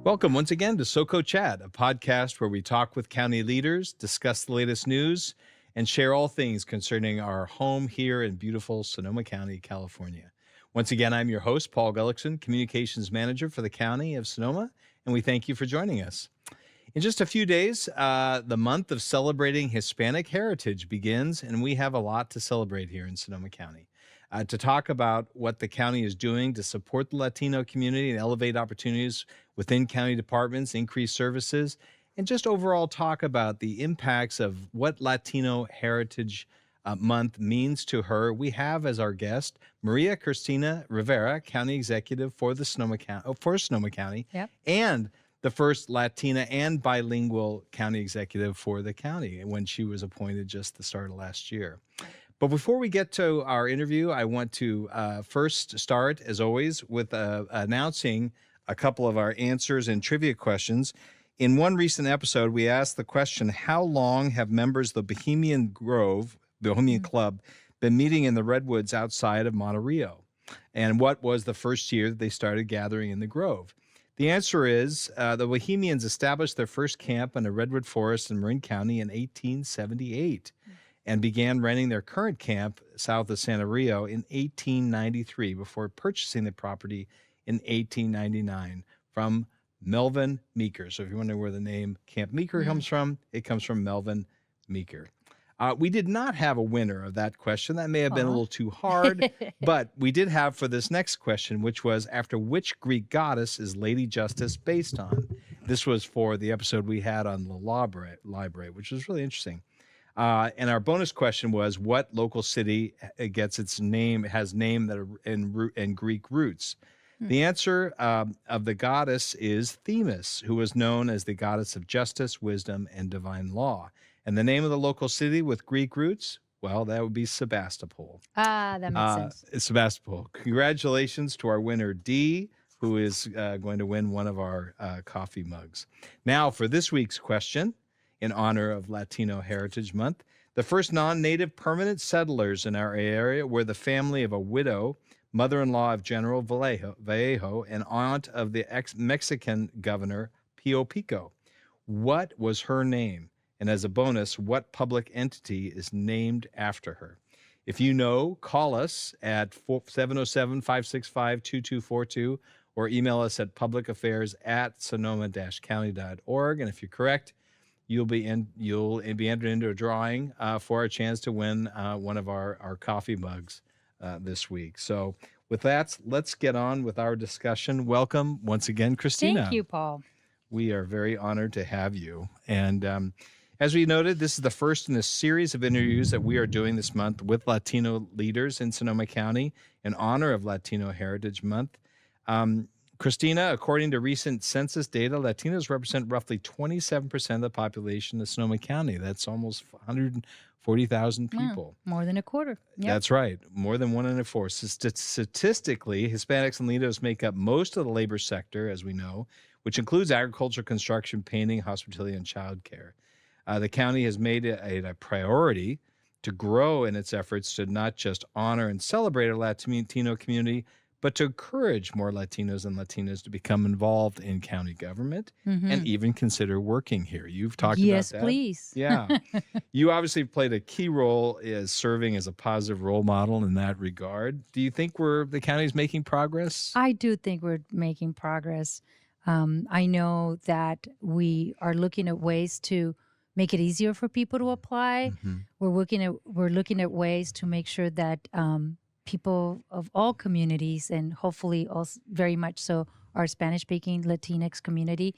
Welcome once again to SoCo Chat, a podcast where we talk with county leaders, discuss the latest news, and share all things concerning our home here in beautiful Sonoma County, California. Once again, I'm your host, Paul Gullickson, Communications Manager for the County of Sonoma, and we thank you for joining us. In just a few days, the month of celebrating Hispanic heritage begins, and we have a lot to celebrate here in Sonoma County. To talk about what the county is doing to support the Latino community and elevate opportunities within county departments, increase services, and just overall talk about the impacts of what Latino Heritage Month means to her. We have as our guest Maria Christina Rivera, County Executive for the Sonoma County, Yep. and the first Latina and bilingual county executive for the county when she was appointed just the start of last year. But before we get to our interview, I want to first start, as always, with announcing a couple of our answers and trivia questions. In one recent episode, we asked the question, how long have members of the Bohemian Club, been meeting in the Redwoods outside of Monte Rio? And what was the first year that they started gathering in the Grove? The answer is the Bohemians established their first camp in a redwood forest in Marin County in 1878. And began renting their current camp south of Santa Rio in 1893 before purchasing the property in 1899 from Melvin Meeker. So if you wonder where the name Camp Meeker comes from, it comes from Melvin Meeker. We did not have a winner of that question. That may have been a little too hard, but we did have for this next question, which was, after which Greek goddess is Lady Justice based on? This was for the episode we had on the library, which was really interesting. And our bonus question was, what local city gets its name, has name that are in Greek roots? The answer of the goddess is Themis, who was known as the goddess of justice, wisdom, and divine law. And the name of the local city with Greek roots, well, that would be Sebastopol. That makes sense. Sebastopol. Congratulations to our winner, Dee, who is going to win one of our coffee mugs. Now, for this week's question, in honor of Latino Heritage Month, the first non-native permanent settlers in our area were the family of a widow, mother-in-law of General Vallejo, and aunt of the ex-Mexican governor, Pio Pico. What was her name? And as a bonus, what public entity is named after her? If you know, call us at 707-565-2242 or email us at publicaffairs@sonoma-county.org. And if you're correct, you'll be entered into a drawing for a chance to win one of our coffee mugs this week. So with that, let's get on with our discussion. Welcome once again, Christina. Thank you, Paul. We are very honored to have you. And as we noted, this is the first in a series of interviews that we are doing this month with Latino leaders in Sonoma County in honor of Latino Heritage Month. Christina, according to recent census data, Latinos represent roughly 27% of the population of Sonoma County. That's almost 140,000 people. More than a quarter. Yep. That's right. More than 1 in 4. Statistically, Hispanics and Latinos make up most of the labor sector, as we know, which includes agriculture, construction, painting, hospitality, and childcare. The county has made it a priority to grow in its efforts to not just honor and celebrate our Latino community, but to encourage more Latinos and Latinas to become involved in county government and even consider working here. You've talked about that. Yes, please. Yeah. You obviously played a key role as serving as a positive role model in that regard. Do you think the county's making progress? I do think we're making progress. I know that we are looking at ways to make it easier for people to apply. We're looking at ways to make sure that people of all communities, and hopefully also very much so our Spanish-speaking Latinx community,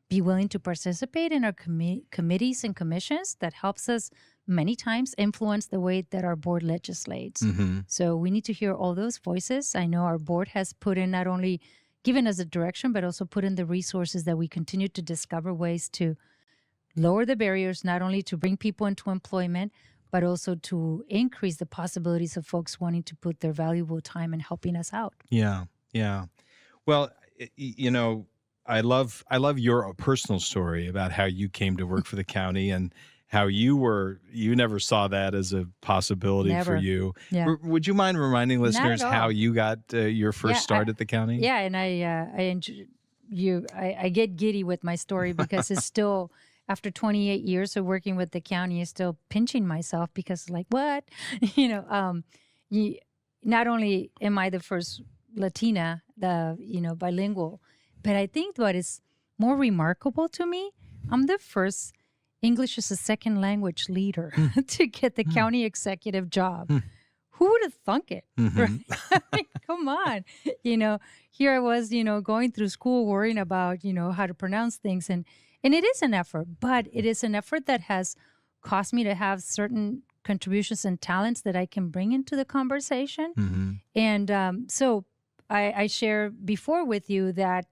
be willing to participate in our committees and commissions that helps us many times influence the way that our board legislates. So we need to hear all those voices. I know our board has put in, not only given us a direction, but also put in the resources that we continue to discover ways to lower the barriers, not only to bring people into employment, but also to increase the possibilities of folks wanting to put their valuable time in helping us out. Yeah. Well, I love your personal story about how you came to work for the county and how you never saw that as a possibility for you. Yeah. Would you mind reminding listeners how you got your first start at the county? Yeah, and I get giddy with my story because it's still, after 28 years of working with the county, is still pinching myself because like, what? You, not only am I the first Latina, bilingual, but I think what is more remarkable to me, I'm the first English as a second language leader to get the county executive job. Who would have thunk it? Right? I mean, come on. Here I was, going through school worrying about, how to pronounce things. And it is an effort, but it is an effort that has caused me to have certain contributions and talents that I can bring into the conversation. And so I shared before with you that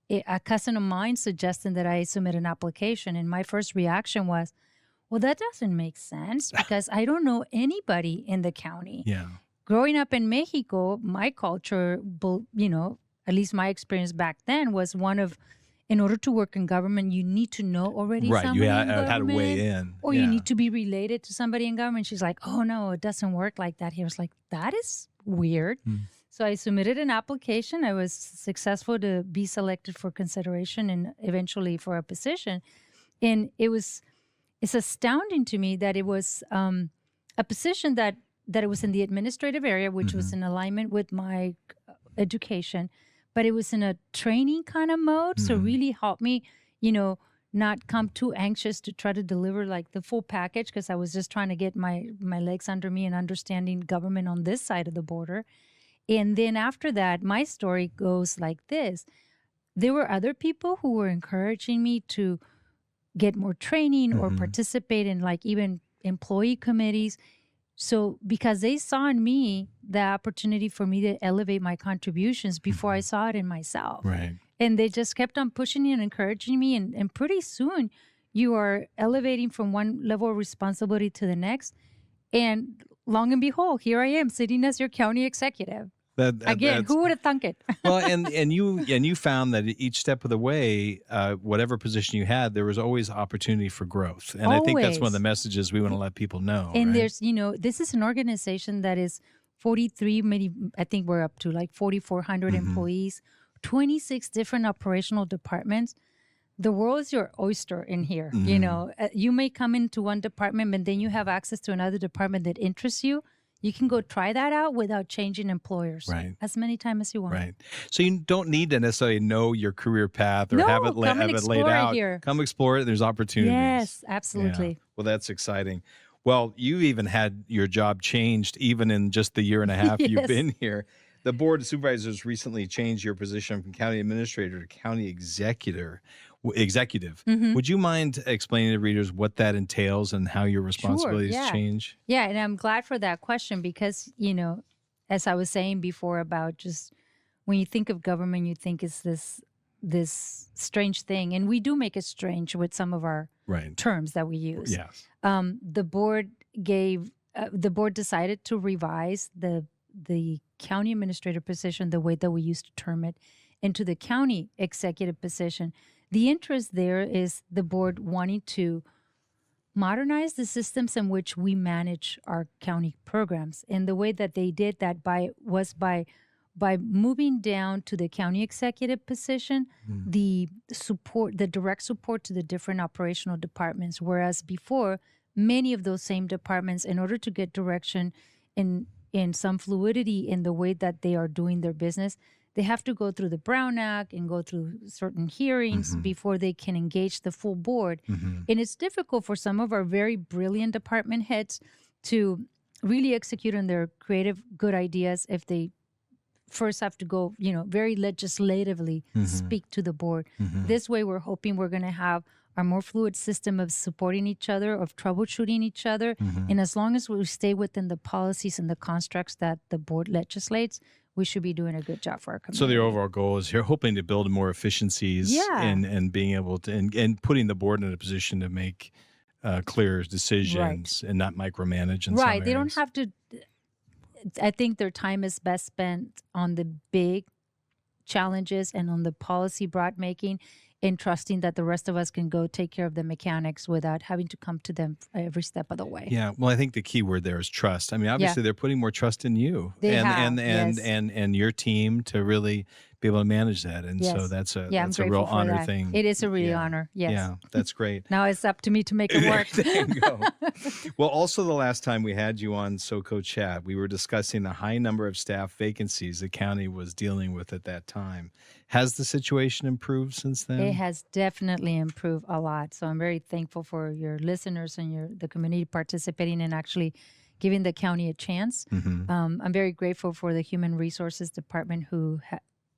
a cousin of mine suggested that I submit an application. And my first reaction was, well, that doesn't make sense because I don't know anybody in the county. Yeah. Growing up in Mexico, my culture, at least my experience back then was one of, in order to work in government, you need to know already somebody in government. Had to weigh in. Or you need to be related to somebody in government. She's like, oh, no, it doesn't work like that. He was like, that is weird. So I submitted an application. I was successful to be selected for consideration and eventually for a position. And it's astounding to me that it was a position that it was in the administrative area, which was in alignment with my education, but it was in a training kind of mode. So really helped me, not come too anxious to try to deliver like the full package because I was just trying to get my legs under me and understanding government on this side of the border. And then after that, my story goes like this. There were other people who were encouraging me to get more training or participate in like even employee committees. So because they saw in me the opportunity for me to elevate my contributions before I saw it in myself. Right. And they just kept on pushing me and encouraging me. And pretty soon you are elevating from one level of responsibility to the next. And long and behold, here I am sitting as your county executive. Again, who would have thunk it? Well, and you found that each step of the way, whatever position you had, there was always opportunity for growth. And I think that's one of the messages we want to let people know. And right? there's, this is an organization that is 43, maybe I think we're up to like 4,400 employees, 26 different operational departments. The world is your oyster in here. You may come into one department, and then you have access to another department that interests you. You can go try that out without changing employers as many times as you want. Right. So you don't need to necessarily know your career path or have it laid out. Here. Come explore it. There's opportunities. Yes, absolutely. Yeah. Well, that's exciting. Well, you even had your job changed even in just the year and a half you've been here. The Board of Supervisors recently changed your position from county administrator to county executive. Would you mind explaining to readers what that entails and how your responsibilities change? Yeah, and I'm glad for that question because, as I was saying before about just when you think of government, you think it's this strange thing. And we do make it strange with some of our terms that we use. Yes. The board decided to revise the county administrator position, the way that we used to term it, into the county executive position. The interest there is the board wanting to modernize the systems in which we manage our county programs. And the way that they did that was by moving down to the county executive position, the direct support to the different operational departments. Whereas before, many of those same departments, in order to get direction in some fluidity in the way that they are doing their business, they have to go through the Brown Act and go through certain hearings before they can engage the full board. And it's difficult for some of our very brilliant department heads to really execute on their creative, good ideas if they first have to go, very legislatively speak to the board. This way, we're hoping we're going to have a more fluid system of supporting each other, of troubleshooting each other. And as long as we stay within the policies and the constructs that the board legislates, we should be doing a good job for our community. So the overall goal is you're hoping to build more efficiencies and being able to, and putting the board in a position to make clear decisions and not micromanage in some areas. They don't have to. I think their time is best spent on the big challenges and on the policy broad making, and trusting that the rest of us can go take care of the mechanics without having to come to them every step of the way. Yeah, well, I think the key word there is trust. I mean, obviously they're putting more trust in you and your team to really be able to manage that. And so Yes. that's Yeah, I'm that's a real grateful for honor that. thing. It is a really Yeah. honor. Yes. Yeah, that's great. Now it's up to me to make it work. There you go. Well, also the last time we had you on SoCo Chat, we were discussing the high number of staff vacancies the county was dealing with at that time. Has the situation improved since It then? has definitely improved a lot. So I'm very thankful for your listeners and the community participating and actually giving the county a chance. Mm-hmm. I'm very grateful for the Human Resources Department who,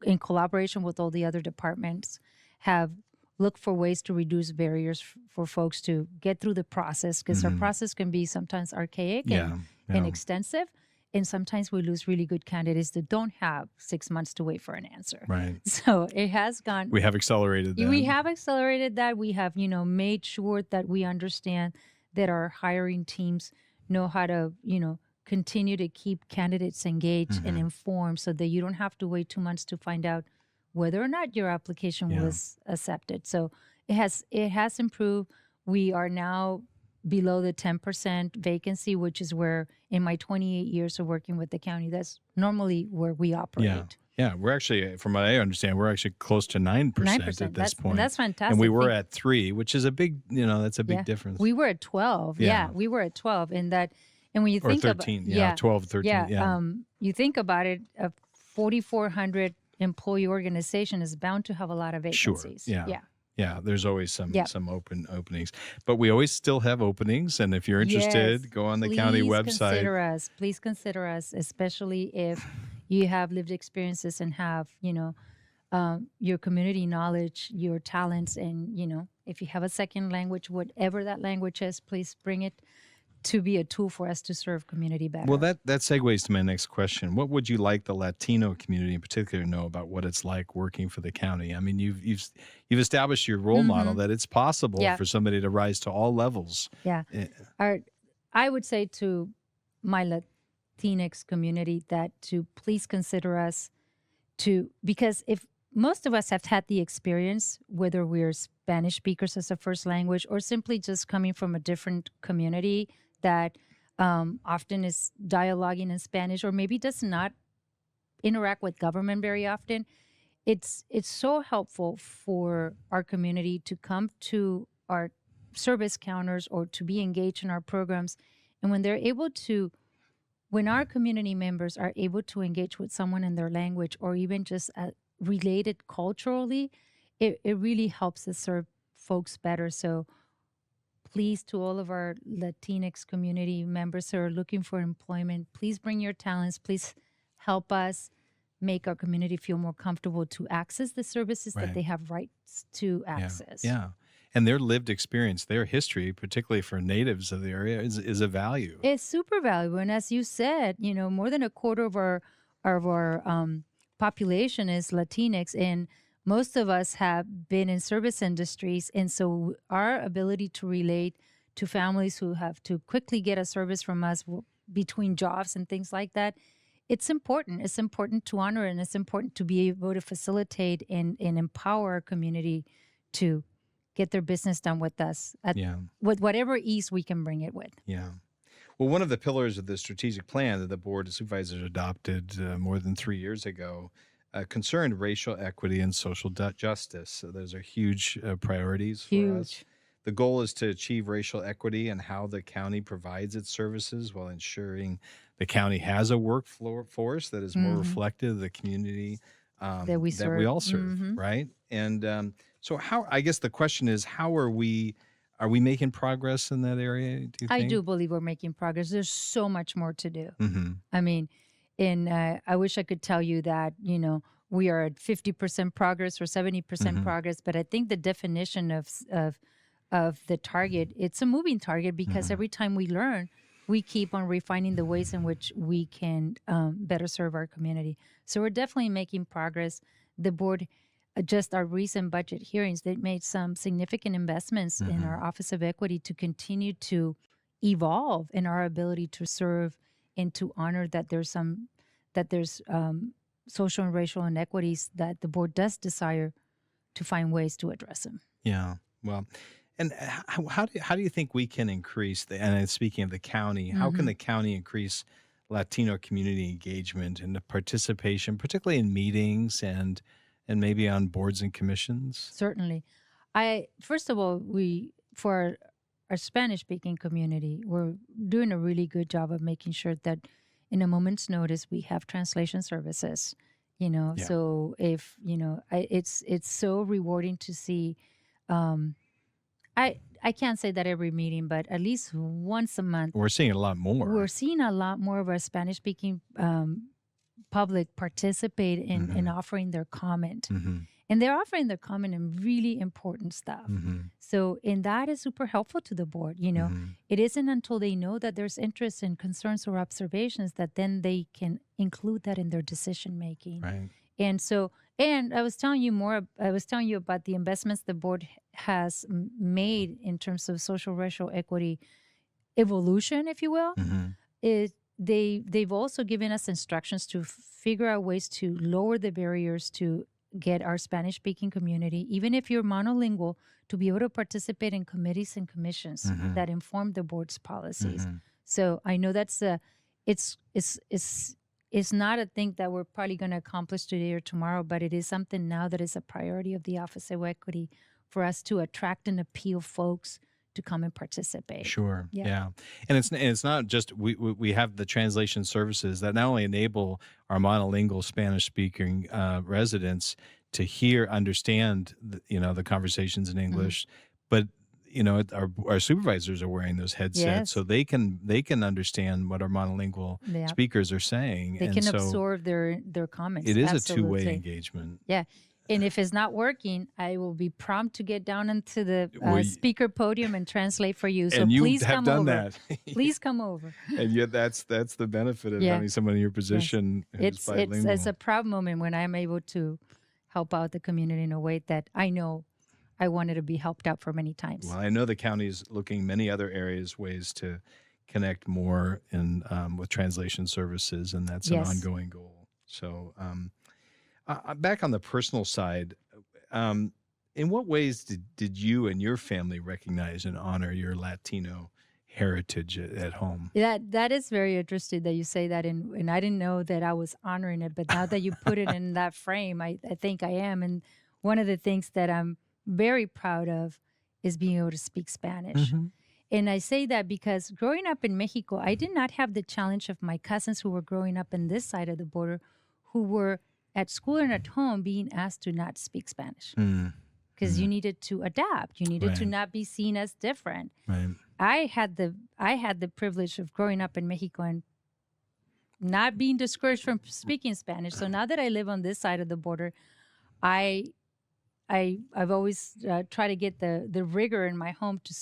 in collaboration with all the other departments, have looked for ways to reduce barriers for folks to get through the process, because our process can be sometimes archaic and extensive. And sometimes we lose really good candidates that don't have 6 months to wait for an answer. Right. So it has gone. We have accelerated that. We have accelerated that. We have, made sure that we understand that our hiring teams know how to, continue to keep candidates engaged and informed so that you don't have to wait 2 months to find out whether or not your application was accepted. So it has improved. We are now below the 10% vacancy, which is where in my 28 years of working with the county, that's normally where we operate. Yeah, we're actually, from what I understand, we're actually close to 9% at this point. That's fantastic. And we were at 3, which is a big, that's a big difference. We were at 12. Yeah, we were at 12. And when you think or 13, 12, 13. You think about it, a 4,400 employee organization is bound to have a lot of vacancies. Sure. Yeah, there's always some openings, but we always still have openings. And if you're interested, go on the county website. Please consider us, especially if you have lived experiences and have, your community knowledge, your talents, and, if you have a second language, whatever that language is, please bring it to be a tool for us to serve community better. Well, that segues to my next question. What would you like the Latino community in particular to know about what it's like working for the county? I mean, you've established your role model that it's possible for somebody to rise to all levels. Yeah. I would say to my Latinx community that to please consider us because if most of us have had the experience, whether we're Spanish speakers as a first language or simply just coming from a different community that often is dialoguing in Spanish or maybe does not interact with government very often, it's so helpful for our community to come to our service counters or to be engaged in our programs. And when our community members are able to engage with someone in their language or even just related culturally, it really helps us serve folks better. So please, to all of our Latinx community members who are looking for employment, please bring your talents. Please help us make our community feel more comfortable to access the services that they have rights to access. Yeah. And their lived experience, their history, particularly for natives of the area, is a value. It's super valuable. And as you said, more than a quarter of our population is Latinx, and most of us have been in service industries. And so our ability to relate to families who have to quickly get a service from us between jobs and things like that, it's important. It's important to honor, and it's important to be able to facilitate and empower our community to get their business done with us with whatever ease we can bring it with. Yeah. Well, one of the pillars of the strategic plan that the Board of Supervisors adopted more than 3 years ago concerned racial equity and social justice. So those are huge priorities for us. The goal is to achieve racial equity and how the county provides its services while ensuring the county has a workforce that is more reflective of the community that we all serve, right? And so I guess the question is, how are we making progress in that area, do you think? I do believe we're making progress. There's so much more to do. I mean, I wish I could tell you that, we are at 50% progress or 70% progress, but I think the definition of the target, it's a moving target because every time we learn, we keep on refining the ways in which we can better serve our community. So we're definitely making progress. The board, just our recent budget hearings, they made some significant investments in our Office of Equity to continue to evolve in our ability to serve and to honor that there's social and racial inequities that the board does desire to find ways to address them. Yeah, well, and how do you think we can increase and speaking of the county, how can the county increase Latino community engagement and the participation, particularly in meetings and maybe on boards and commissions? Certainly. First of all, for our Spanish speaking community, we're doing a really good job of making sure that in a moment's notice we have translation services. Yeah. So if it's so rewarding to see. Um, I can't say that every meeting, but at least once a month, We're seeing it a lot more. we're seeing a lot more of our Spanish speaking public participate in offering their comment. And they're offering their comment in really important stuff. So, and that is super helpful to the board. It isn't until they know that there's interest and concerns or observations that then they can include that in their decision making. Right. And so, and I was telling you about the investments the board has made in terms of social racial equity evolution, if you will. They've also given us instructions to figure out ways to lower the barriers to get our Spanish-speaking community, even if you're monolingual, to be able to participate in committees and commissions that inform the board's policies. So I know that's it's not a thing that we're probably going to accomplish today or tomorrow, but it is something now that is a priority of the Office of Equity for us to attract and appeal folks to come and participate. Sure. Yeah. Yeah. And it's not just we have the translation services that not only enable our monolingual Spanish speaking residents to understand the conversations in English, but our supervisors are wearing those headsets, Yes. so they can understand what our monolingual Yeah. speakers are saying. They And can so absorb their comments. it is Absolutely. a two-way engagement. Yeah. And if it's not working, I will be prompt to get down into the speaker podium and translate for you. So And you please have come done over. that. Please come over. And yet that's the benefit of Yeah. having someone in your position who's bilingual. It's a proud moment when I'm able to help out the community in a way that I know I wanted to be helped out for many times. Well, I know the county's looking many other ways to connect more with translation services, and that's an Yes. ongoing goal. So, back on the personal side, in what ways did you and your family recognize and honor your Latino heritage at home? That is very interesting that you say that, and I didn't know that I was honoring it, but now that you put it in that frame, I think I am. And one of the things that I'm very proud of is being able to speak Spanish. And I say that because growing up in Mexico, I did not have the challenge of my cousins who were growing up in this side of the border, who were at school and at home being asked to not speak Spanish because you needed to adapt. You needed to Right. not be seen as different. Right. I had the privilege of growing up in Mexico and not being discouraged from speaking Spanish. So now that I live on this side of the border, I've always tried to get the rigor in my home to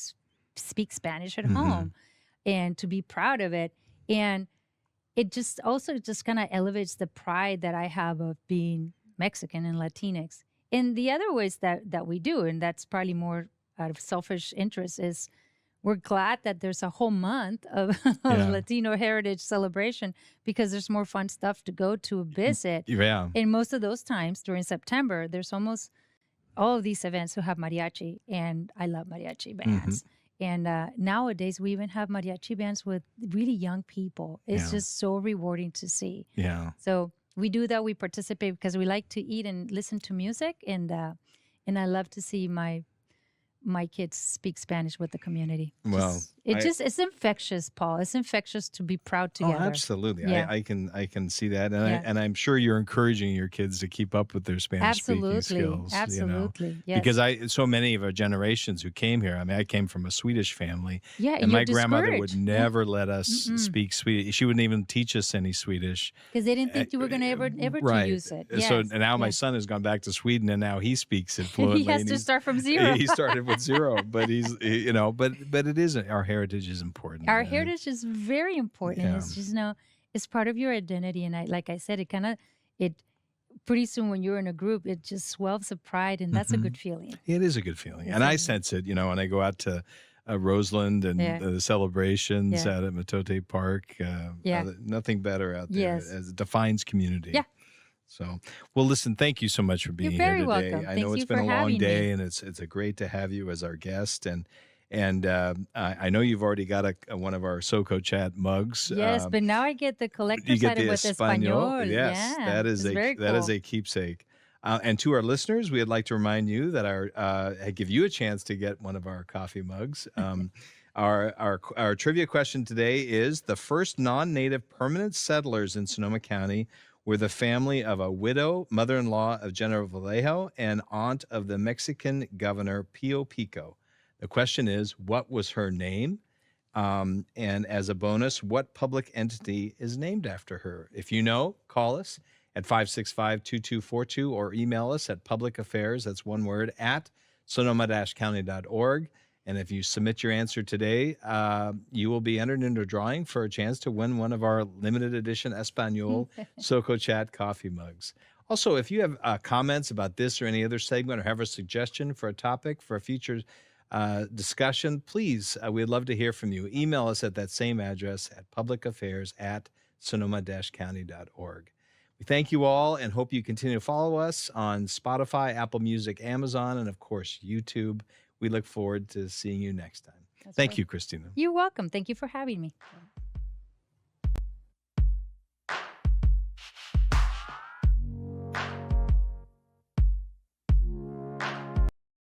speak Spanish at home and to be proud of it. And it just kind of elevates the pride that I have of being Mexican and Latinx. And the other ways that we do, and that's probably more out of selfish interest, is we're glad that there's a whole month of Yeah. Latino heritage celebration because there's more fun stuff to go to visit. Yeah. And most of those times during September, there's almost all of these events who have mariachi, and I love mariachi bands. And nowadays, we even have mariachi bands with really young people. It's Yeah. just so rewarding to see. Yeah. So we do that. We participate because we like to eat and listen to music, and I love to see my kids speak Spanish with the community. Well, It's infectious, Paul. It's infectious to be proud together. Oh, absolutely. Yeah. I can see that, and Yeah. I'm sure you're encouraging your kids to keep up with their Spanish speaking Absolutely, skills. absolutely. Yes. Because so many of our generations who came here. I mean, I came from a Swedish family, yeah, and my you're grandmother would discouraged. never let us speak Swedish. She wouldn't even teach us any Swedish. Because they didn't think you were going to ever Right. to use it. So Yes, now my yes. son has gone back to Sweden, and now he speaks it fluently. He has and to he's- start from zero. He started with zero, but but it is our heritage is important. Our and heritage is very important. Yeah. It's just it's part of your identity. And like I said, it pretty soon when you're in a group, it just swells of pride, and that's a good feeling. It is a good feeling, It's and I a- sense it. When I go out to Roseland and Yeah. the celebrations Yeah. out at Matote Park. Yeah. Nothing better out there Yes. as it defines community. Yeah. So, well, listen, thank you so much for being You're here very today. welcome. I Thank know it's you been for a long having day, me. and it's great to have you as our guest. And I know you've already got one of our SoCo Chat mugs. Yes, but now I get the You collector's get the item with Espanol. Espanol. Yes, Yeah, it's very that is cool. a keepsake. And to our listeners, we'd like to remind you that give you a chance to get one of our coffee mugs. Our trivia question today is: the first non-native permanent settlers in Sonoma County were the family of a widow, mother-in-law of General Vallejo, and aunt of the Mexican governor Pio Pico. The question is, what was her name? And as a bonus, what public entity is named after her? If you know, call us at 565-2242 or email us at publicaffairs, that's one word, at sonoma-county.org. And if you submit your answer today, you will be entered into a drawing for a chance to win one of our limited edition Espanol SoCo Chat coffee mugs. Also, if you have comments about this or any other segment, or have a suggestion for a topic for a future discussion, please, we'd love to hear from you. Email us at that same address at publicaffairs@sonoma-county.org. We thank you all and hope you continue to follow us on Spotify, Apple Music, Amazon, and of course, YouTube. We look forward to seeing you next time. Thank you, Christina. You're welcome. Thank you for having me.